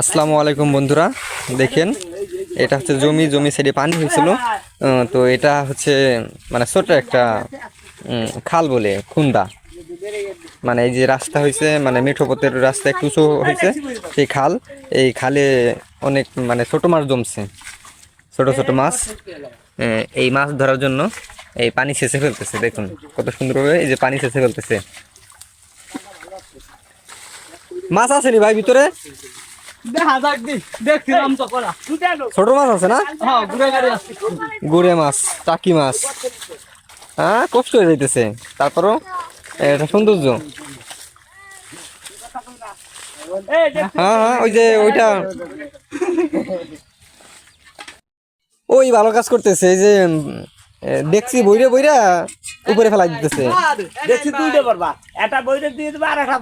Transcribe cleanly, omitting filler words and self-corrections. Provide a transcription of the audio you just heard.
আসসালামু আলাইকুম বন্ধুরা, দেখেন এটা হচ্ছে জমি সাইডে পানি হয়েছিল। তো এটা হচ্ছে মানে ছোট একটা খাল বলে খুন্দা, মানে এই যে রাস্তা হয়েছে, মানে মেঠোপথের রাস্তা একটু উঁচু হয়েছে, সেই খাল। এই খালে অনেক মানে ছোট মাছ জমছে, ছোট ছোট মাছ। এই মাছ ধরার জন্য এই পানি সেচে ফেলতেছে, দেখুন কত সুন্দরভাবে এই যে পানি সেচে ফেলতেছে। মাছ আসেনি ভাই ভিতরে? ছোট মাছ আছে না? গুড়ে মাছ, টাকি মাছ। হ্যাঁ, কষ্ট হয়ে যাইতেছে, তারপরও এটা সৌন্দর্য। হ্যাঁ হ্যাঁ, ওই যে ওইটা ওই ভালো কাজ করতেছে, এই যে দেখছি বইরে বইরা উপরে ফেলাই দিতেছে। দেখছি তুইটা পারবা, এটা বইটা দিয়ে দেবা আর একটা